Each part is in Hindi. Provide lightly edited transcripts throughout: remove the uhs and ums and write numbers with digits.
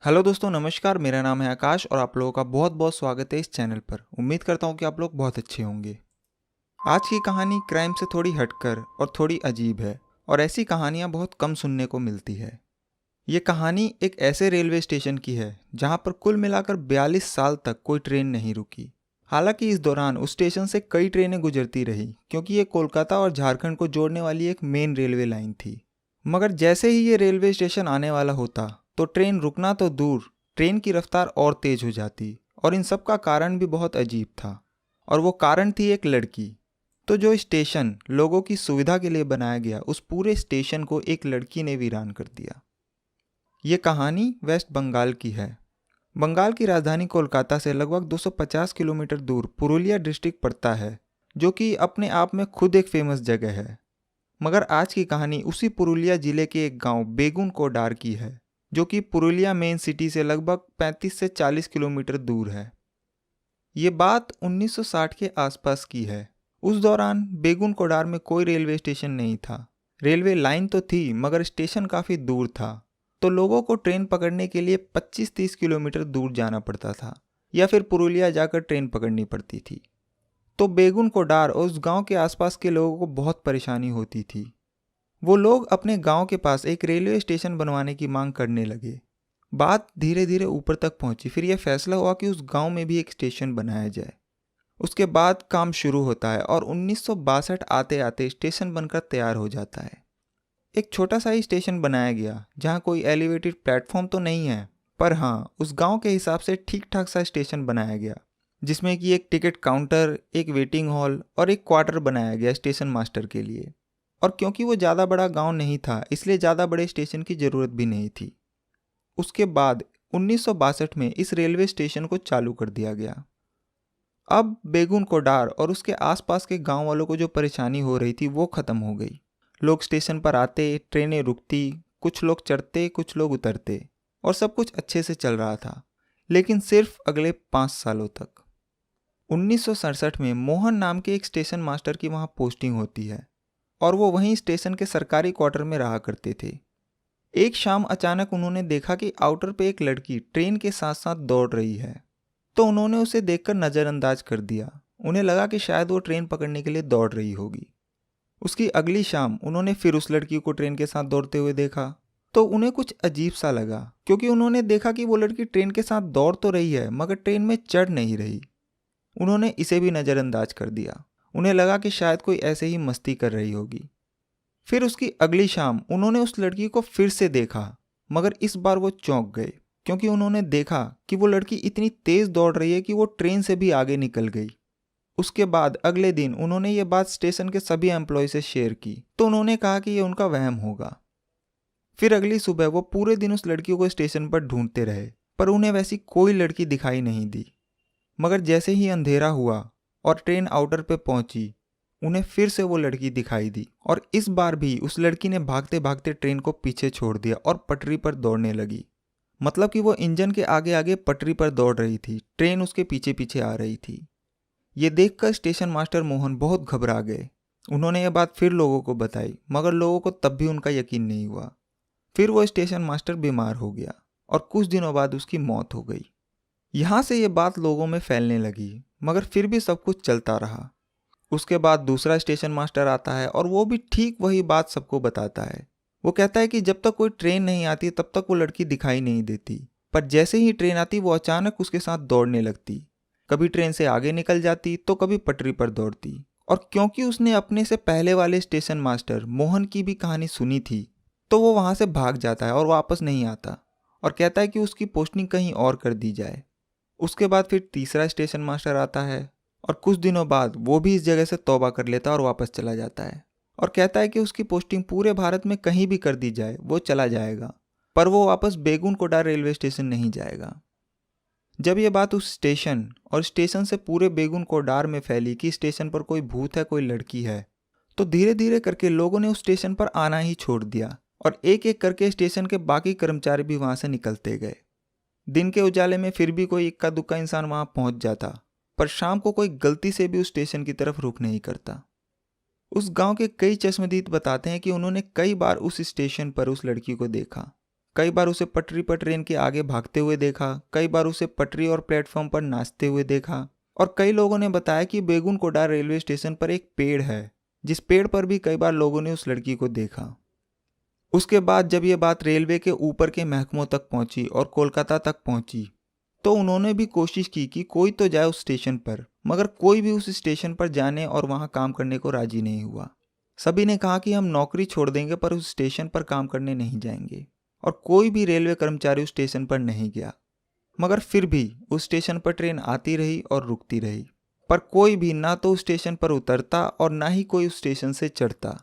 हेलो दोस्तों, नमस्कार। मेरा नाम है आकाश और आप लोगों का बहुत बहुत स्वागत है इस चैनल पर। उम्मीद करता हूँ कि आप लोग बहुत अच्छे होंगे। आज की कहानी क्राइम से थोड़ी हटकर और थोड़ी अजीब है और ऐसी कहानियाँ बहुत कम सुनने को मिलती है। ये कहानी एक ऐसे रेलवे स्टेशन की है जहाँ पर कुल मिलाकर 42 साल तक कोई ट्रेन नहीं रुकी। हालांकि इस दौरान उस स्टेशन से कई ट्रेनें गुजरती रही क्योंकि ये कोलकाता और झारखंड को जोड़ने वाली एक मेन रेलवे लाइन थी। मगर जैसे ही ये रेलवे स्टेशन आने वाला होता तो ट्रेन रुकना तो दूर, ट्रेन की रफ्तार और तेज हो जाती। और इन सब का कारण भी बहुत अजीब था, और वो कारण थी एक लड़की। तो जो स्टेशन लोगों की सुविधा के लिए बनाया गया, उस पूरे स्टेशन को एक लड़की ने वीरान कर दिया। ये कहानी वेस्ट बंगाल की है। बंगाल की राजधानी कोलकाता से लगभग 250 किलोमीटर दूर पुरुलिया डिस्ट्रिक्ट पड़ता है, जो कि अपने आप में खुद एक फेमस जगह है। मगर आज की कहानी उसी पुरुलिया जिले के एक गांव बेगुन कोडार की है, जो कि पुरुलिया मेन सिटी से लगभग 35 से 40 किलोमीटर दूर है। ये बात 1960 के आसपास की है। उस दौरान बेगुन कोडार में कोई रेलवे स्टेशन नहीं था। रेलवे लाइन तो थी मगर स्टेशन काफ़ी दूर था, तो लोगों को ट्रेन पकड़ने के लिए 25-30 किलोमीटर दूर जाना पड़ता था या फिर पुरुलिया जाकर ट्रेन पकड़नी पड़ती थी। तो बेगुन कोडार और उस गांव के आसपास के लोगों को बहुत परेशानी होती थी। वो लोग अपने गांव के पास एक रेलवे स्टेशन बनवाने की मांग करने लगे। बात धीरे धीरे ऊपर तक पहुंची। फिर यह फैसला हुआ कि उस गांव में भी एक स्टेशन बनाया जाए। उसके बाद काम शुरू होता है और 1962 आते आते स्टेशन बनकर तैयार हो जाता है। एक छोटा सा ही स्टेशन बनाया गया जहां कोई एलिवेटेड प्लेटफॉर्म तो नहीं है, पर हाँ, उस गांव के हिसाब से ठीक ठाक सा स्टेशन बनाया गया, जिसमें कि एक टिकट काउंटर, एक वेटिंग हॉल और एक क्वार्टर बनाया गया स्टेशन मास्टर के लिए। और क्योंकि वो ज़्यादा बड़ा गांव नहीं था, इसलिए ज़्यादा बड़े स्टेशन की ज़रूरत भी नहीं थी। उसके बाद 1962 में इस रेलवे स्टेशन को चालू कर दिया गया। अब बेगुन कोडार और उसके आसपास के गांव वालों को जो परेशानी हो रही थी वो ख़त्म हो गई। लोग स्टेशन पर आते, ट्रेनें रुकती, कुछ लोग चढ़ते, कुछ लोग उतरते, और सब कुछ अच्छे से चल रहा था। लेकिन सिर्फ अगले 5 सालों तक। 1967 में मोहन नाम के एक स्टेशन मास्टर की वहाँ पोस्टिंग होती है और वो वहीं स्टेशन के सरकारी क्वार्टर में रहा करते थे। एक शाम अचानक उन्होंने देखा कि आउटर पे एक लड़की ट्रेन के साथ साथ दौड़ रही है। तो उन्होंने उसे देखकर नज़रअंदाज कर दिया। उन्हें लगा कि शायद वो ट्रेन पकड़ने के लिए दौड़ रही होगी। उसकी अगली शाम उन्होंने फिर उस लड़की को ट्रेन के साथ दौड़ते हुए देखा। तो उन्हें कुछ अजीब सा लगा, क्योंकि उन्होंने देखा कि वो लड़की ट्रेन के साथ दौड़ तो रही है मगर ट्रेन में चढ़ नहीं रही। उन्होंने इसे भी नज़रअंदाज कर दिया। उन्हें लगा कि शायद कोई ऐसे ही मस्ती कर रही होगी। फिर उसकी अगली शाम उन्होंने उस लड़की को फिर से देखा, मगर इस बार वो चौंक गए, क्योंकि उन्होंने देखा कि वो लड़की इतनी तेज दौड़ रही है कि वो ट्रेन से भी आगे निकल गई। उसके बाद अगले दिन उन्होंने ये बात स्टेशन के सभी एम्प्लॉय से शेयर की, तो उन्होंने कहा कि ये उनका वहम होगा। फिर अगली सुबह वो पूरे दिन उस लड़की को स्टेशन पर ढूंढते रहे, पर उन्हें वैसी कोई लड़की दिखाई नहीं दी। मगर जैसे ही अंधेरा हुआ और ट्रेन आउटर पे पहुंची, उन्हें फिर से वो लड़की दिखाई दी, और इस बार भी उस लड़की ने भागते भागते ट्रेन को पीछे छोड़ दिया और पटरी पर दौड़ने लगी। मतलब कि वो इंजन के आगे आगे पटरी पर दौड़ रही थी, ट्रेन उसके पीछे पीछे आ रही थी। ये देखकर स्टेशन मास्टर मोहन बहुत घबरा गए। उन्होंने ये बात फिर लोगों को बताई, मगर लोगों को तब भी उनका यकीन नहीं हुआ। फिर वो स्टेशन मास्टर बीमार हो गया और कुछ दिनों बाद उसकी मौत हो गई। यहाँ से ये बात लोगों में फैलने लगी, मगर फिर भी सब कुछ चलता रहा। उसके बाद दूसरा स्टेशन मास्टर आता है और वो भी ठीक वही बात सबको बताता है। वो कहता है कि जब तक कोई ट्रेन नहीं आती तब तक वो लड़की दिखाई नहीं देती, पर जैसे ही ट्रेन आती वो अचानक उसके साथ दौड़ने लगती। कभी ट्रेन से आगे निकल जाती तो कभी पटरी पर दौड़ती। और क्योंकि उसने अपने से पहले वाले स्टेशन मास्टर मोहन की भी कहानी सुनी थी, तो वो वहाँ से भाग जाता है और वापस नहीं आता और कहता है कि उसकी पोस्टिंग कहीं और कर दी जाए। उसके बाद फिर तीसरा स्टेशन मास्टर आता है और कुछ दिनों बाद वो भी इस जगह से तौबा कर लेता है और वापस चला जाता है और कहता है कि उसकी पोस्टिंग पूरे भारत में कहीं भी कर दी जाए वो चला जाएगा, पर वो वापस बेगुन कोडार रेलवे स्टेशन नहीं जाएगा। जब ये बात उस स्टेशन और स्टेशन से पूरे बेगुन कोडार में फैली कि स्टेशन पर कोई भूत है, कोई लड़की है, तो धीरे धीरे करके लोगों ने उस स्टेशन पर आना ही छोड़ दिया और एक एक करके स्टेशन के बाकी कर्मचारी भी वहाँ से निकलते गए। दिन के उजाले में फिर भी कोई इक्का दुक्का इंसान वहाँ पहुँच जाता, पर शाम को कोई गलती से भी उस स्टेशन की तरफ रुख नहीं करता। उस गांव के कई चश्मदीद बताते हैं कि उन्होंने कई बार उस स्टेशन पर उस लड़की को देखा। कई बार उसे पटरी पर ट्रेन के आगे भागते हुए देखा, कई बार उसे पटरी और प्लेटफॉर्म पर नाचते हुए देखा। और कई लोगों ने बताया कि बेगुन कोडार रेलवे स्टेशन पर एक पेड़ है, जिस पेड़ पर भी कई बार लोगों ने उस लड़की को देखा। उसके बाद जब ये बात रेलवे के ऊपर के महकमों तक पहुंची और कोलकाता तक पहुंची, तो उन्होंने भी कोशिश की कि कोई तो जाए उस स्टेशन पर, मगर कोई भी उस स्टेशन पर जाने और वहां काम करने को राजी नहीं हुआ। सभी ने कहा कि हम नौकरी छोड़ देंगे पर उस स्टेशन पर काम करने नहीं जाएंगे, और कोई भी रेलवे कर्मचारी उस स्टेशन पर नहीं गया। मगर फिर भी उस स्टेशन पर ट्रेन आती रही और रुकती रही, पर कोई भी ना तो उस स्टेशन पर उतरता और ना ही कोई उस स्टेशन से चढ़ता।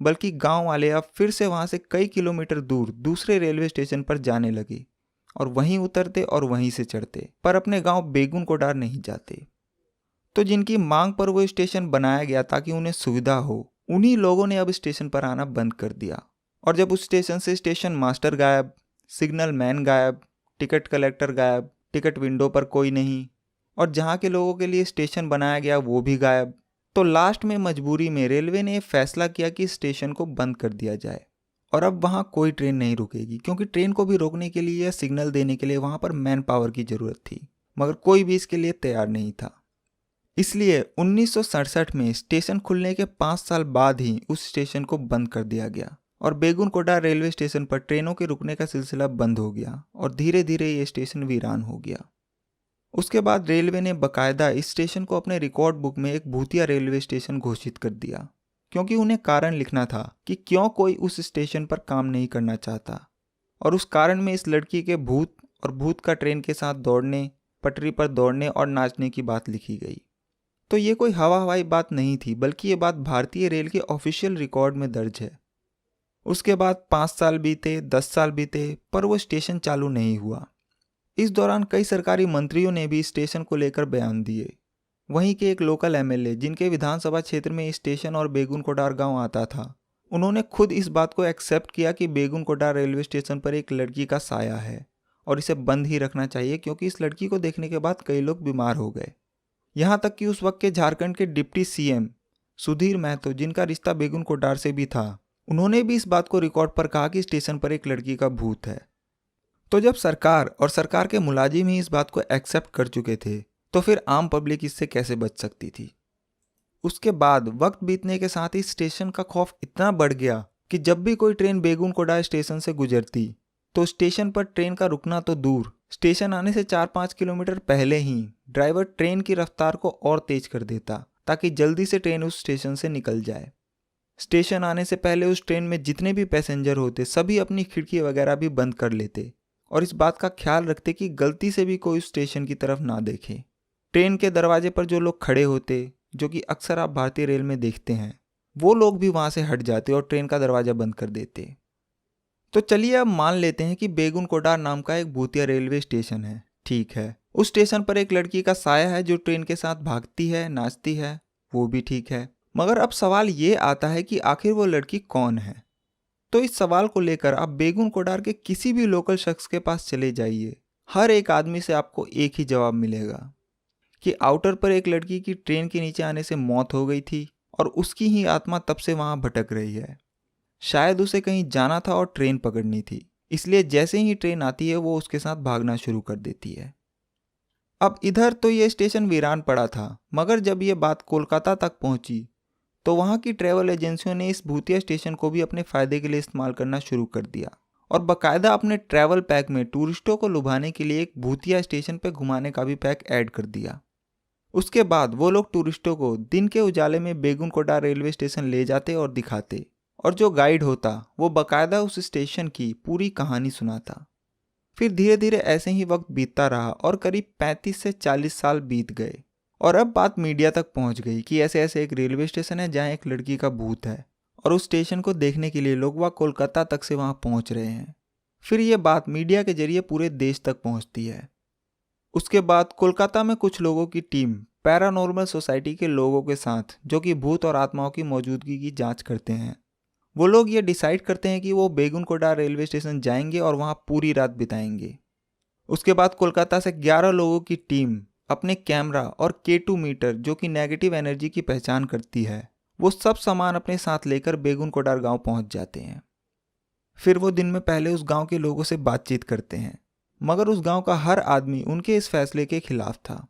बल्कि गांव वाले अब फिर से वहां से कई किलोमीटर दूर दूसरे रेलवे स्टेशन पर जाने लगे और वहीं उतरते और वहीं से चढ़ते, पर अपने गांव बेगुन कोडार नहीं जाते। तो जिनकी मांग पर वो स्टेशन बनाया गया ताकि उन्हें सुविधा हो, उन्हीं लोगों ने अब स्टेशन पर आना बंद कर दिया। और जब उस स्टेशन से स्टेशन मास्टर गायब, सिग्नल मैन गायब, टिकट कलेक्टर गायब, टिकट विंडो पर कोई नहीं, और जहाँ के लोगों के लिए स्टेशन बनाया गया वो भी गायब, तो लास्ट में मजबूरी में रेलवे ने फैसला किया कि स्टेशन को बंद कर दिया जाए। और अब वहाँ कोई ट्रेन नहीं रुकेगी, क्योंकि ट्रेन को भी रोकने के लिए या सिग्नल देने के लिए वहाँ पर मैन पावर की ज़रूरत थी, मगर कोई भी इसके लिए तैयार नहीं था। इसलिए 1967 में स्टेशन खुलने के 5 साल बाद ही उस स्टेशन को बंद कर दिया गया और बेगुन कोडार रेलवे स्टेशन पर ट्रेनों के रुकने का सिलसिला बंद हो गया और धीरे धीरे ये स्टेशन वीरान हो गया। उसके बाद रेलवे ने बकायदा इस स्टेशन को अपने रिकॉर्ड बुक में एक भूतिया रेलवे स्टेशन घोषित कर दिया, क्योंकि उन्हें कारण लिखना था कि क्यों कोई उस स्टेशन पर काम नहीं करना चाहता। और उस कारण में इस लड़की के भूत और भूत का ट्रेन के साथ दौड़ने, पटरी पर दौड़ने और नाचने की बात लिखी गई। तो ये कोई हवाई बात नहीं थी, बल्कि ये बात भारतीय रेल के ऑफिशियल रिकॉर्ड में दर्ज है। उसके बाद 5 साल बीते, 10 साल बीते, पर वो स्टेशन चालू नहीं हुआ। इस दौरान कई सरकारी मंत्रियों ने भी स्टेशन को लेकर बयान दिए। वहीं के एक लोकल एमएलए, जिनके विधानसभा क्षेत्र में स्टेशन और बेगुन कोडार गांव आता था, उन्होंने खुद इस बात को एक्सेप्ट किया कि बेगुन कोडार रेलवे स्टेशन पर एक लड़की का साया है और इसे बंद ही रखना चाहिए, क्योंकि इस लड़की को देखने के बाद कई लोग बीमार हो गए। यहाँ तक कि उस वक्त के झारखंड के डिप्टी सीएम सुधीर महतो, जिनका रिश्ता बेगुन कोडार से भी था, उन्होंने भी इस बात को रिकॉर्ड पर कहा कि स्टेशन पर एक लड़की का भूत है। तो जब सरकार और सरकार के मुलाजिम ही इस बात को एक्सेप्ट कर चुके थे, तो फिर आम पब्लिक इससे कैसे बच सकती थी। उसके बाद वक्त बीतने के साथ ही स्टेशन का खौफ इतना बढ़ गया कि जब भी कोई ट्रेन बेगुन कोडार स्टेशन से गुजरती, तो स्टेशन पर ट्रेन का रुकना तो दूर, स्टेशन आने से 4-5 किलोमीटर पहले ही ड्राइवर ट्रेन की रफ्तार को और तेज कर देता ताकि जल्दी से ट्रेन उस स्टेशन से निकल जाए। स्टेशन आने से पहले उस ट्रेन में जितने भी पैसेंजर होते, सभी अपनी खिड़की वगैरह भी बंद कर लेते और इस बात का ख्याल रखते कि गलती से भी कोई स्टेशन की तरफ ना देखे। ट्रेन के दरवाजे पर जो लोग खड़े होते, जो कि अक्सर आप भारतीय रेल में देखते हैं, वो लोग भी वहां से हट जाते और ट्रेन का दरवाजा बंद कर देते। तो चलिए अब मान लेते हैं कि बेगुन कोडार नाम का एक भूतिया रेलवे स्टेशन है। ठीक है, उस स्टेशन पर एक लड़की का साया है जो ट्रेन के साथ भागती है, नाचती है, वो भी ठीक है। मगर अब सवाल ये आता है कि आखिर वो लड़की कौन है। तो इस सवाल को लेकर आप बेगुन कोडार के किसी भी लोकल शख्स के पास चले जाइए, हर एक आदमी से आपको एक ही जवाब मिलेगा कि आउटर पर एक लड़की की ट्रेन के नीचे आने से मौत हो गई थी और उसकी ही आत्मा तब से वहां भटक रही है। शायद उसे कहीं जाना था और ट्रेन पकड़नी थी, इसलिए जैसे ही ट्रेन आती है वो उसके साथ भागना शुरू कर देती है। अब इधर तो ये स्टेशन वीरान पड़ा था, मगर जब ये बात कोलकाता तक पहुंची तो वहां की ट्रैवल एजेंसियों ने इस भूतिया स्टेशन को भी अपने फायदे के लिए इस्तेमाल करना शुरू कर दिया और बकायदा अपने ट्रैवल पैक में टूरिस्टों को लुभाने के लिए एक भूतिया स्टेशन पर घुमाने का भी पैक ऐड कर दिया। उसके बाद वो लोग टूरिस्टों को दिन के उजाले में बेगुन कोडार रेलवे स्टेशन ले जाते और दिखाते, और जो गाइड होता वो बकायदा उस स्टेशन की पूरी कहानी सुनाता। फिर धीरे धीरे ऐसे ही वक्त बीतता रहा और करीब 35 से 40 साल बीत गए और अब बात मीडिया तक पहुंच गई कि ऐसे ऐसे एक रेलवे स्टेशन है जहां एक लड़की का भूत है और उस स्टेशन को देखने के लिए लोग वह कोलकाता तक से वहां पहुंच रहे हैं। फिर ये बात मीडिया के जरिए पूरे देश तक पहुंचती है। उसके बाद कोलकाता में कुछ लोगों की टीम पैरानॉर्मल सोसाइटी के लोगों के साथ, जो कि भूत और आत्माओं की मौजूदगी की जांच करते हैं, वो लोग ये डिसाइड करते हैं कि वो बेगुन कोडार रेलवे स्टेशन जाएंगे और वहां पूरी रात बिताएंगे। उसके बाद कोलकाता से 11 लोगों की टीम अपने कैमरा और K2 मीटर, जो कि नेगेटिव एनर्जी की पहचान करती है, वो सब सामान अपने साथ लेकर बेगुन कोडार गांव पहुंच जाते हैं। फिर वो दिन में पहले उस गांव के लोगों से बातचीत करते हैं, मगर उस गांव का हर आदमी उनके इस फैसले के खिलाफ था।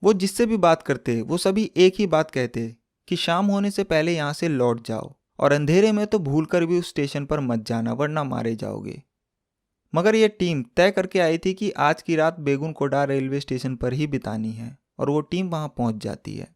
वो जिससे भी बात करते वो सभी एक ही बात कहते कि शाम होने से पहले यहाँ से लौट जाओ और अंधेरे में तो भूलकर भी उस स्टेशन पर मत जाना वरना मारे जाओगे। मगर यह टीम तय करके आई थी कि आज की रात बेगुन कोडा रेलवे स्टेशन पर ही बितानी है और वो टीम वहां पहुंच जाती है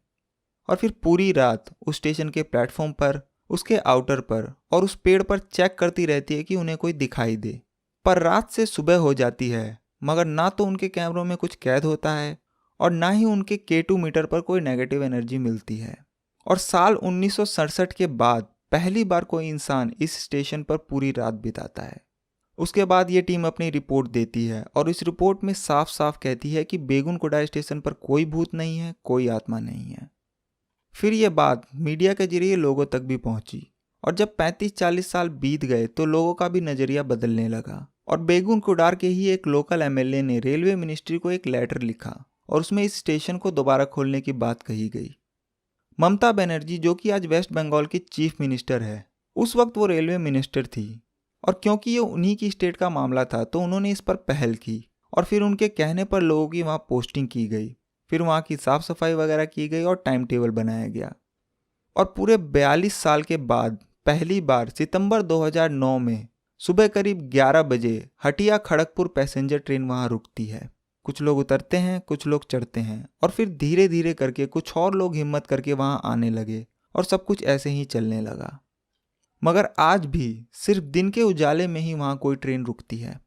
और फिर पूरी रात उस स्टेशन के प्लेटफॉर्म पर, उसके आउटर पर और उस पेड़ पर चेक करती रहती है कि उन्हें कोई दिखाई दे। पर रात से सुबह हो जाती है मगर ना तो उनके कैमरों में कुछ कैद होता है और ना ही उनके K2 मीटर पर कोई नेगेटिव एनर्जी मिलती है। और साल 1967 के बाद पहली बार कोई इंसान इस स्टेशन पर पूरी रात बिताता है। उसके बाद ये टीम अपनी रिपोर्ट देती है और इस रिपोर्ट में साफ साफ कहती है कि बेगुन कोडा स्टेशन पर कोई भूत नहीं है, कोई आत्मा नहीं है। फिर ये बात मीडिया के जरिए लोगों तक भी पहुंची और जब 35-40 साल बीत गए तो लोगों का भी नजरिया बदलने लगा और बेगुन कोडार के ही एक लोकल MLA ने रेलवे मिनिस्ट्री को एक लेटर लिखा और उसमें इस स्टेशन को दोबारा खोलने की बात कही गई। ममता बनर्जी, जो कि आज वेस्ट बंगाल की चीफ मिनिस्टर है, उस वक्त वो रेलवे मिनिस्टर थी और क्योंकि ये उन्हीं की स्टेट का मामला था तो उन्होंने इस पर पहल की और फिर उनके कहने पर लोगों की वहाँ पोस्टिंग की गई, फिर वहाँ की साफ सफाई वगैरह की गई और टाइम टेबल बनाया गया। और पूरे 42 साल के बाद पहली बार सितंबर 2009 में सुबह करीब 11 बजे हटिया खड़गपुर पैसेंजर ट्रेन वहाँ रुकती है। कुछ लोग उतरते हैं, कुछ लोग चढ़ते हैं और फिर धीरे धीरे करके कुछ और लोग हिम्मत करके वहाँ आने लगे और सब कुछ ऐसे ही चलने लगा। मगर आज भी सिर्फ दिन के उजाले में ही वहाँ कोई ट्रेन रुकती है।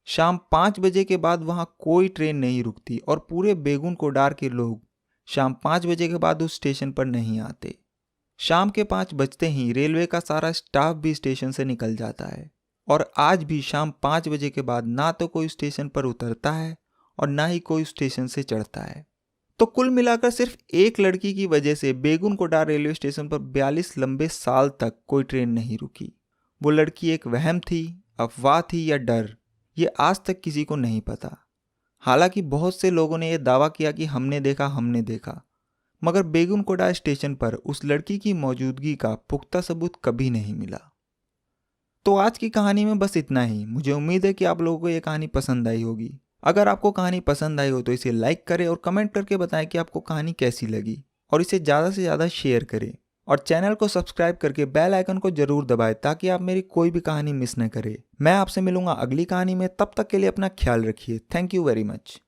शाम 5 बजे के बाद वहाँ कोई ट्रेन नहीं रुकती और पूरे बेगुन कोडार के लोग शाम 5 बजे के बाद उस स्टेशन पर नहीं आते। शाम के 5 बजते ही रेलवे का सारा स्टाफ भी स्टेशन से निकल जाता है और आज भी शाम 5 बजे के बाद ना तो कोई स्टेशन पर उतरता है और ना ही कोई स्टेशन से चढ़ता है। तो कुल मिलाकर सिर्फ एक लड़की की वजह से बेगुन कोडा रेलवे स्टेशन पर 42 लंबे साल तक कोई ट्रेन नहीं रुकी। वो लड़की एक वहम थी, अफवाह थी या डर, ये आज तक किसी को नहीं पता। हालांकि बहुत से लोगों ने यह दावा किया कि हमने देखा, मगर बेगुन कोडा स्टेशन पर उस लड़की की मौजूदगी का पुख्ता सबूत कभी नहीं मिला। तो आज की कहानी में बस इतना ही। मुझे उम्मीद है कि आप लोगों को ये कहानी पसंद आई होगी। अगर आपको कहानी पसंद आई हो तो इसे लाइक करें और कमेंट करके बताएं कि आपको कहानी कैसी लगी और इसे ज़्यादा से ज़्यादा शेयर करें और चैनल को सब्सक्राइब करके बेल आइकन को जरूर दबाएं ताकि आप मेरी कोई भी कहानी मिस न करें। मैं आपसे मिलूंगा अगली कहानी में, तब तक के लिए अपना ख्याल रखिए। Thank you very much.